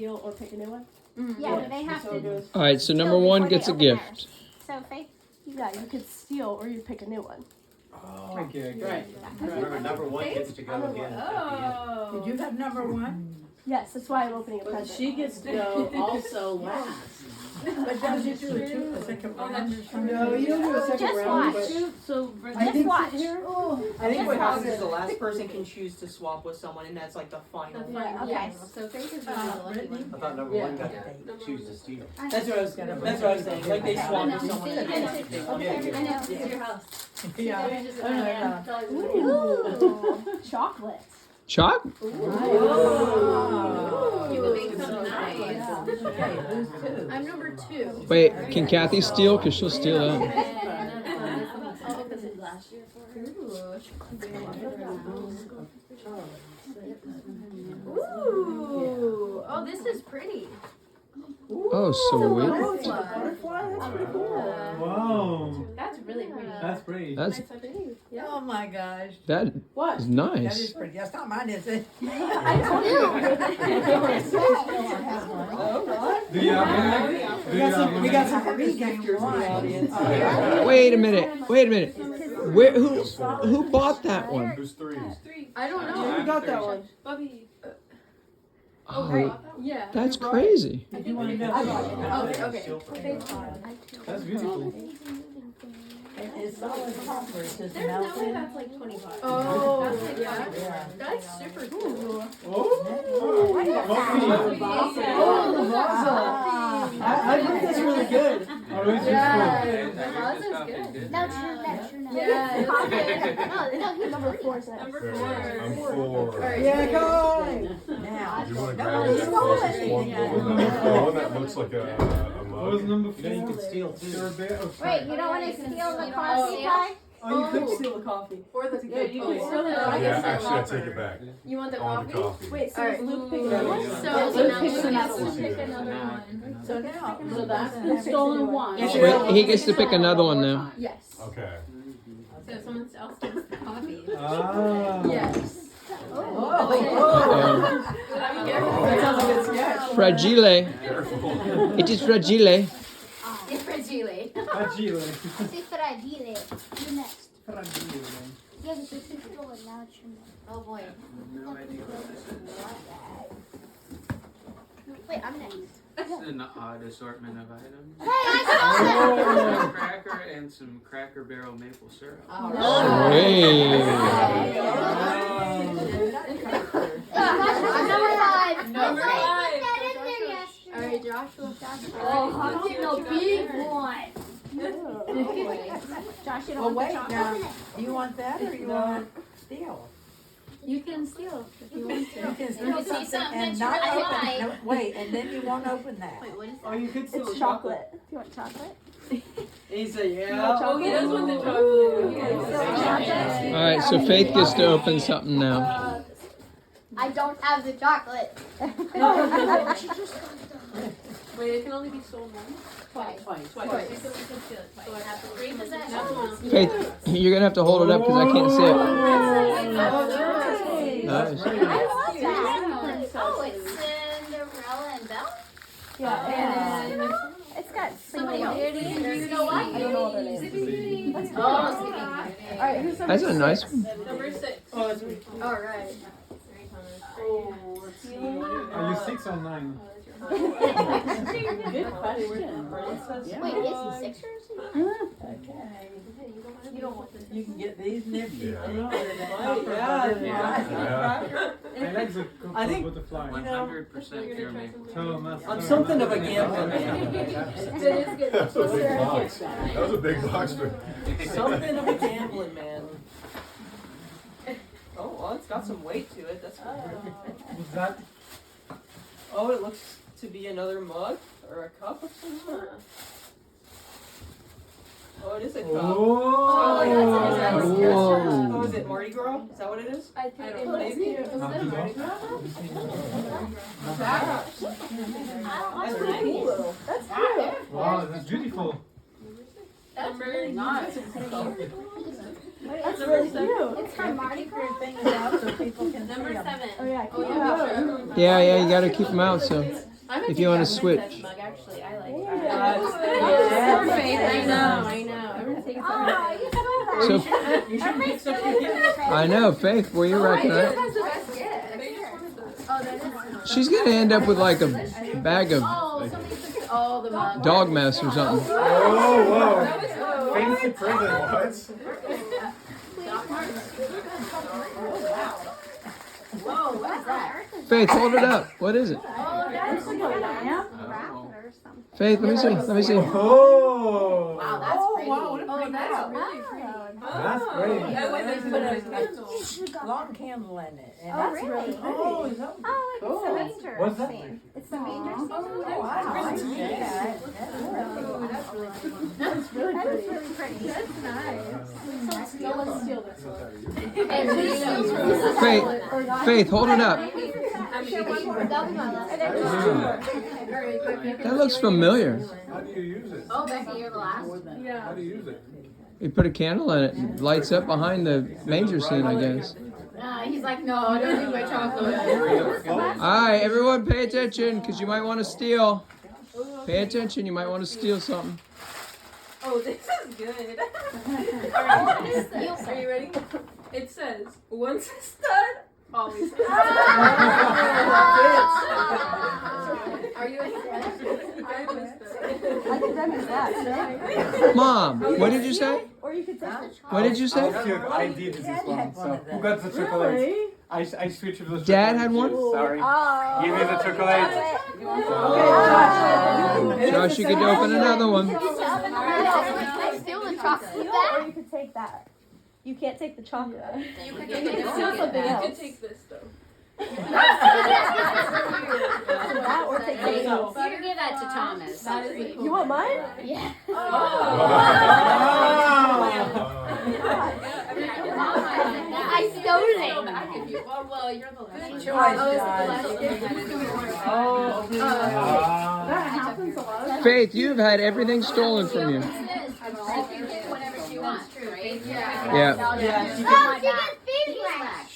steal or pick a new one? Yeah, they have to. All right, so number one gets a gift. So Faith. Yeah, you could steal or you pick a new one. Oh, okay. Right. Remember, number one gets to go again. Oh. Did you have number one? Yes, that's why I'm opening a But present. she gets to go also last. But don't you do a second round? No, you don't do a second Just round. watch. But So Just watch. I think think what what happens is the last person can choose to swap with someone, and that's like the final. Yeah, Okay. So Faith is really the lucky one. I thought number one got to choose to steal. That's what I was saying. Like they swap with someone. I know. It's your house. Yeah. Ooh, chocolate. Chalk? You will make something nice. I'm number 2. Wait, can Kathy steal? Because she'll steal that. I'll open it last year for her. Ooh. Oh, this is pretty. Oh, sweet. Wow. That's really pretty. That's pretty. That's Oh my gosh. that is That is nice. pretty. That's not mine, is it? Do you have We got some for me gifters in the audience. Wait a minute. Where? Who bought that one? Who's three? I don't know. Who got that one? Bubby. Oh, Yeah. that's crazy. Do you want to know? Okay. That's beautiful. It's solid copper. It's just There's no way melted. that's like $20. Oh, That's like yeah. Yeah. That's super cool. Oh, I think that's really good. always The good. No, true. Yeah. No, number 4 is next. Number I'm 4. four. Yeah, come on. Now. Do you want to No, grab you that stole closest it. one? Yeah. The one that looks like a What was mug? number You know, you 4? can steal too. Wait, you don't want to steal the coffee yeah. pie? Oh, you could steal the coffee. Or the Yeah, you can steal it. Yeah, actually, I take it back. You want the All the coffee? coffee. Wait, so Alright. is Luke picking another one? So Yeah, Luke Luke picks picks another another one. one. Pick another one. So now. So that's the stolen one. Wait, he gets to pick another one now. Yes. Okay. So someone else takes the coffee. Ah. Yes. Uh-oh. That sounds like a sketch. Fragile. Careful. It is fragile. It's fragile. Agile. C'est fragile. You next. Fragile. Yeah, this is stolen. Now it's your next. Oh boy. Wait, I'm next. It's an odd assortment of items. Hey, I Some cracker and some Cracker Barrel maple syrup. Hey. I'm number 5. Number 5. That in there yesterday. Alright, Joshua. Oh, I'm getting a big one. Josh, you don't Well, want wait the chocolate? now. Do you want that or you want to steal? You can steal if you want You to. can Let me steal see something something and that not you open. like. No, wait, and then you won't open that. Wait, what is Oh, you could steal It's the chocolate. Do you want chocolate? He said, yeah. Oh, he does want the chocolate. All right, so Faith gets to open something now. I don't have the chocolate. Wait, it can only be sold once? Twice. Twice. So we can steal it twice. So I have 3 possessions. Faith, you're gonna have to hold it up because I can't see it. Nice. I love that. Oh, it's Cinderella and Belle? Yeah, and it's got Somebody else. You know what? I don't know what their names. Zippy Beauty. Let's go. Oh, Alright, who's number That's a 6? nice one. Number 6. Oh, that's me. Alright. Oh, let's see. Are you 6 or 9? Good question. Wait, is he 6 or is he? Okay. You don't want this. You can get these nifty. Yeah. I like the I think- butterfly. 100% pure maple. I'm something of a gambler, man. It is good. That was a big box. That was a big box for. Something of a gambling man. Oh, well, it's got some weight to it. That's good. What's that? Oh, it looks to be another mug or a cup of some sort. Oh, it is a cup. Oh, Is that what it is? Whoa. Oh, is it Mardi Gras? Is that what it is? I think it know. might be. That's pretty cool. That's cute. wow, that's beautiful. That's really nice. That's really cute. It's from Mardi Keep Gras. your things out so people can see Number them. 7. Oh yeah, Oh, keep yeah, it out. sure. Yeah, you gotta keep them out. So if you want to switch. Actually, I like I know. Everyone takes So You should pick something. I know, Faith, were you wrecking it? She's gonna end up with like a bag of all the mugs. dog mess or something. Oh, whoa. Fancy prison. What? Whoa, what is that? Faith, hold it up. What is it? Oh, that's like a lamp. Oh. Faith, let me see. Let me see. Oh. Wow, that's pretty. wow, what a pretty that's house. really pretty. That's great. And they put a long candle in it. And Oh, that's really? Oh, is that? Oh, like it's the manger What's that? scene. It's the manger scene. Oh, wow. I see that. That's really That is pretty. really pretty. That's nice. No, let's steal this one. Faith, Faith, hold it up. That looks familiar. How do you use it? Oh, Becky, you're the last. How do you use it? You put a candle in it, and it lights up behind the manger scene, I guess. He's like, no, I don't need my chocolate. All right, everyone, pay attention, because you might want to steal. Pay attention, you might want to steal something. Oh, this is good. Alright, are you ready? It says, once a stud, always a stud. Are you a stud? I'm a stud. I think that makes that. Mom, what did you say? Or you could take the What did you say? I did this one. So who got the chocolate? I switched to those. Dad had one? Sorry. Oh. Give me the chocolate. Josh, you could open another one. Steal the chocolate. Or you could take that. You can't take the chocolate. You could You can steal something You else. can take this though. That or take something else. You can give that to Thomas. That is a cool. You want mine? Yeah. Oh. I stole it. Well, you're the last. Good one. choice, Oh, Josh. That happens a lot. Faith, you've had everything stolen from you. She can get whatever she wants, right? Yeah. Yeah. She Oh, she gets beeswax.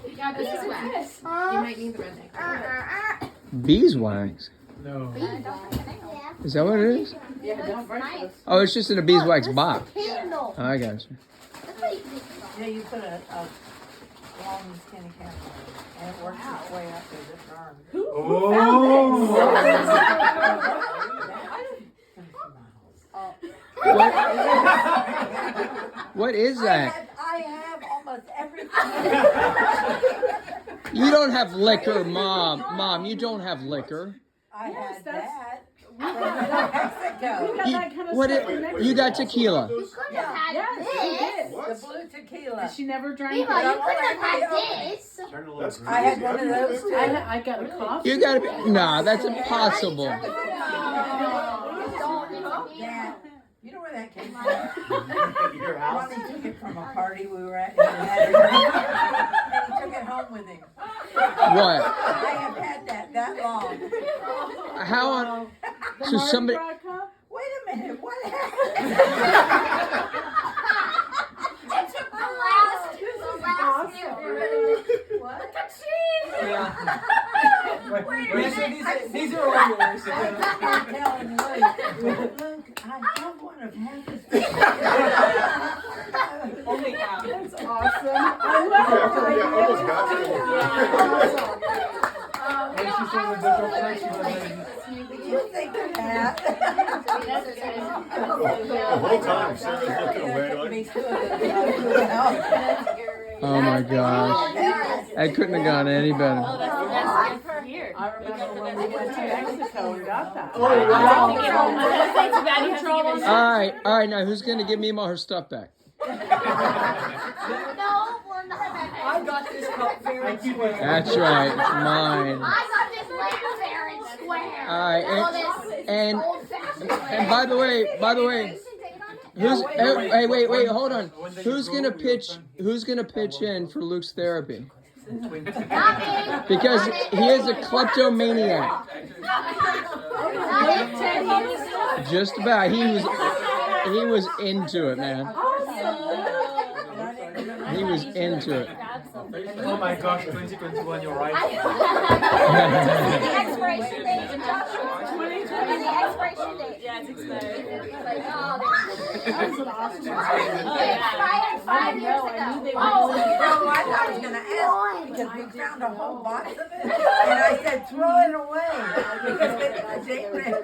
You got beeswax. You might need the redneck. Beeswax. No. Is that what it is? Yeah, don't break this. Oh, it's just in a beeswax box. Candle. I got you. Yeah, you put a long skinny candle in it, and it works its way up to this arm. What is that? I have almost everything. You don't have liquor, Mom. Mom, you don't have liquor. I had that's- that from Mexico. You got tequila. You could have had this. The blue tequila. She never drank Eva, it. you could have had this. That's I had one of those too. I got a cough. You gotta be. Nah, that's impossible. Yeah. You know where that came from? Your house. Ronnie took it from a party we were at. And he took it home with him. What? I have had that long. How on? So somebody. Wait a minute, what happened? It took the last year. What? These are all yours. I'm telling Luke, I have one of half this. Only half. That's awesome. I almost got to And she said the chocolate, she was like, Did you think of that? The whole time, Sarah's looking away like, Oh my gosh. That couldn't have gone any better. That's for here. I remember when we went to Mexico, we got that. oh wow. All right. Now who's gonna give Mema her stuff back? No, we're not. I got this cup very square. That's right. It's mine. I got this like fair and square. All right. And old-fashioned by the way, who's? Hey, wait. Hold on. Who's gonna pitch in for Luke's therapy? Because he is a kleptomaniac. Just about. He was into it, man. He was into it. Oh my gosh, 2021, you're right. The expiration Yeah, it's expired. That was an awesome one. Expired 5 years ago. No, I thought I was gonna ask because we found a whole box of it, and I said throw it away because it's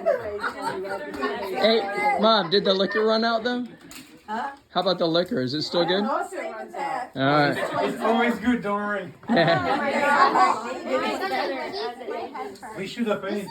the Hey, Mom, did the liquor run out though? Huh? How about the liquor? Is it still good? All No, same with that. right. It's always good, don't worry. Oh my God. It was better as it has We should have finished.